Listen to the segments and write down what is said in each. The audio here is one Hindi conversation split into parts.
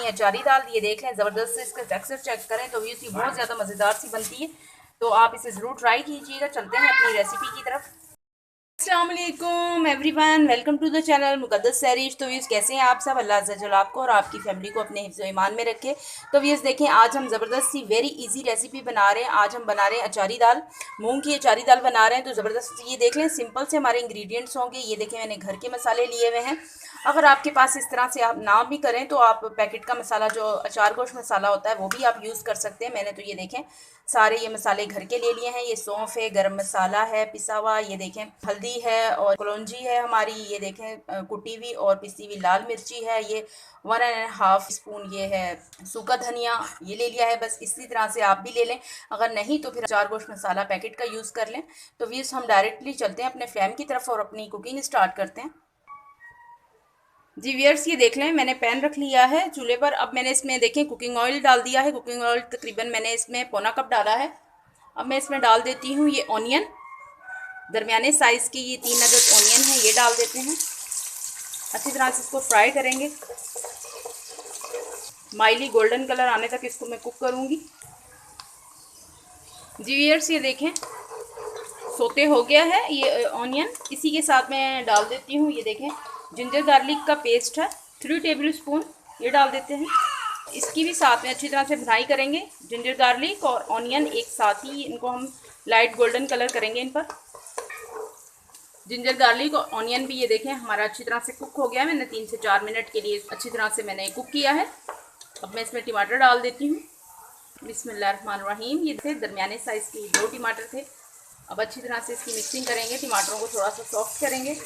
अपनी अचारी दाल। ये देख लें, ज़बरदस्त से इसका टेक्सचर चेक करें तो ये बहुत ज़्यादा मज़ेदार सी बनती है। तो आप इसे ज़रूर ट्राई कीजिएगा। चलते हैं अपनी रेसिपी की तरफ। अस्सलाम वालेकुम everyone, welcome to the channel Muqaddas Sairish. तो व्यूज़ कैसे हैं आप सब? अल्लाह अज़्ज़ा वजल आपको और आपकी फैमिली को अपने हिफ्ज़ व ईमान में रखे। तो व्यूज़ देखें, आज हम ज़बरदस्त सी वेरी इजी रेसिपी बना रहे हैं। आज हम बना रहे हैं अचारी दाल, मूंग की अचारी दाल बना रहे हैं। तो ज़बरदस्त ये देख लें, सिंपल से हमारे इंग्रेडिएंट्स होंगे। ये देखें, मैंने घर के मसाले लिए हुए हैं। अगर आपके पास इस तरह से आप ना भी करें तो आप पैकेट का मसाला, जो अचार गोश्त मसाला होता है, वो भी आप यूज़ कर सकते हैं। मैंने तो ये देखें सारे ये मसाले घर के ले लिए हैं। ये सौंफ है, गरम मसाला है पिसा हुआ, ये देखें हल्दी है और कलौंजी है हमारी, ये देखें कुटी हुई और पिसी हुई लाल मिर्ची है, ये 1.5 स्पून ये है सूखा धनिया, ये ले लिया है। बस इसी तरह से आप भी ले लें, अगर नहीं तो फिर अचार गोश्त मसाला पैकेट का यूज़ कर लें। तो व्यूअर्स, हम डायरेक्टली चलते हैं अपने फ्लेम की तरफ और अपनी कुकिंग स्टार्ट करते हैं। जी व्यूअर्स, ये देख लें, मैंने पैन रख लिया है चूल्हे पर। अब मैंने इसमें देखें कुकिंग ऑयल डाल दिया है। कुकिंग ऑयल तकरीबन मैंने इसमें पौना कप डाला है। अब मैं इसमें डाल देती हूँ ये ऑनियन, दरमियाने साइज़ की ये 3 अदद ऑनियन है, ये डाल देते हैं। अच्छी तरह से इसको फ्राई करेंगे, माइली गोल्डन कलर आने तक इसको मैं कुक करूँगी। जी व्यूअर्स, ये देखें सोते हो गया है ये ऑनियन। इसी के साथ मैं डाल देती हूँ, ये देखें जिंजर गार्लिक का पेस्ट है 3 टेबल स्पून, ये डाल देते हैं। इसकी भी साथ में अच्छी तरह से भुनाई करेंगे। जिंजर गार्लिक और ऑनियन एक साथ ही, इनको हम लाइट गोल्डन कलर करेंगे इन पर। जिंजर गार्लिक और ऑनियन भी ये देखें हमारा अच्छी तरह से कुक हो गया है। मैंने 3 से 4 मिनट के लिए अच्छी तरह से मैंने कुक किया है। अब मैं इसमें टमाटर डाल देती हूँ। बिस्मिल्लाहिर्रहमानिर्रहीम। ये थे दरमियाने साइज़ के 2 टमाटर थे। अब अच्छी तरह से इसकी मिक्सिंग करेंगे, टमाटरों को थोड़ा सा सॉफ्ट करेंगे।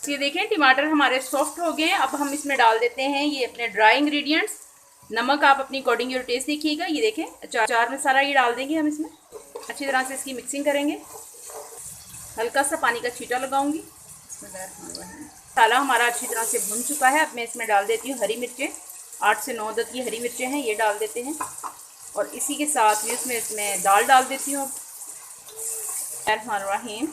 ये देखें टमाटर हमारे सॉफ्ट हो गए हैं। अब हम इसमें डाल देते हैं ये अपने ड्राई इंग्रेडिएंट्स। नमक आप अपनी अकॉर्डिंग योर टेस्ट देखिएगा। ये देखें अचार मसाला ये डाल देंगे हम इसमें। अच्छी तरह से इसकी मिक्सिंग करेंगे। हल्का सा पानी का छींटा लगाऊंगी। मसाला हमारा अच्छी तरह से भुन चुका है। अब मैं इसमें डाल देती हूँ हरी मिर्चें, 8 से 9 अदद की हरी मिर्चें हैं, ये डाल देते हैं। और इसी के साथ भी इसमें दाल डाल देती हूँ। बिस्मिल्लाहिर्रहमानिर्रहीम।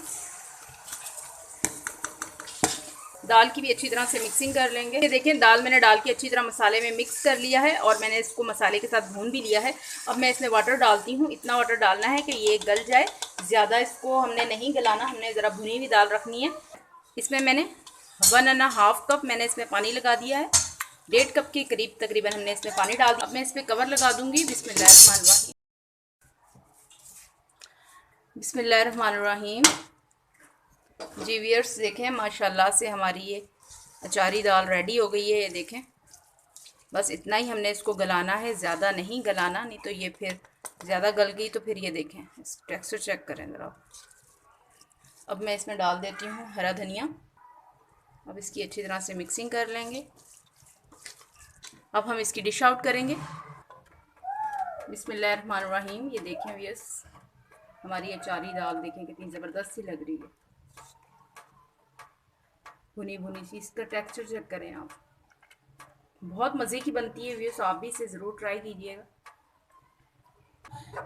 दाल की भी अच्छी तरह से मिक्सिंग कर लेंगे। ये देखें दाल मैंने डाल के अच्छी तरह मसाले में मिक्स कर लिया है और मैंने इसको मसाले के साथ भून भी लिया है। अब मैं इसमें वाटर डालती हूँ। इतना वाटर डालना है कि ये गल जाए, ज़्यादा इसको हमने नहीं गलाना, हमने ज़रा भुनी हुई दाल रखनी है। इसमें मैंने 1.5 कप मैंने इसमें पानी लगा दिया है। 1.5 कप के करीब तकरीबन हमने इसमें पानी डाल दिया। अब मैं इस पर कवर लगा दूँगी। बिस्मिल्लाहिर्रहमानिर्रहीम। बिस्मिल्लाहिर्रहमानिर्रहीम। जी व्यूअर्स, देखें माशाल्लाह से हमारी ये अचारी दाल रेडी हो गई है। ये देखें, बस इतना ही हमने इसको गलाना है, ज़्यादा नहीं गलाना, नहीं तो ये फिर ज़्यादा गल गई तो फिर ये देखें इस टेक्सचर चेक करें ज़रा। अब मैं इसमें डाल देती हूँ हरा धनिया। अब इसकी अच्छी तरह से मिक्सिंग कर लेंगे। अब हम इसकी डिश आउट करेंगे। बिस्मिल्लाहिर्रहमानिर्रहीम। ये देखें व्यूअर्स, हमारी अचारी दाल देखें कितनी ज़बरदस्त सी लग रही है, भुनी भुनी सी। इसका टेक्सचर चेक करें आप, बहुत मज़े की बनती है व्यूअर्स, आप भी इसे ज़रूर ट्राई कीजिएगा।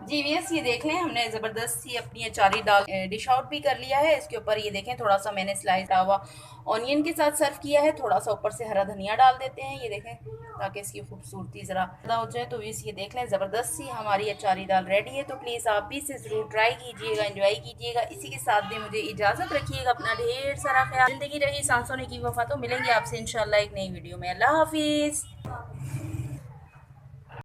जी व्यूअर्स, ये देख लें हमने ज़बरदस्त सी अपनी अचारी दाल डिश आउट भी कर लिया है। इसके ऊपर ये देखें थोड़ा सा मैंने स्लाइस हुआ ऑनियन के साथ सर्व किया है। थोड़ा सा ऊपर से हरा धनिया डाल देते हैं, ये देखें, ताकि इसकी खूबसूरती ज़रा ज़्यादा हो जाए। तो व्यूअर्स, ये देख लें ज़बरदस्त सी हमारी अचारी दाल रेडी है। तो प्लीज़ आप भी इसे ज़रूर ट्राई कीजिएगा, एंजॉय कीजिएगा। इसी के साथ भी मुझे इजाज़त रखिएगा। अपना ढेर सारा ख्याल। ज़िंदगी रही सांसों ने की वफ़ा। तो मिलेंगे आपसे इंशाल्लाह एक नई वीडियो में। अल्लाह हाफिज़।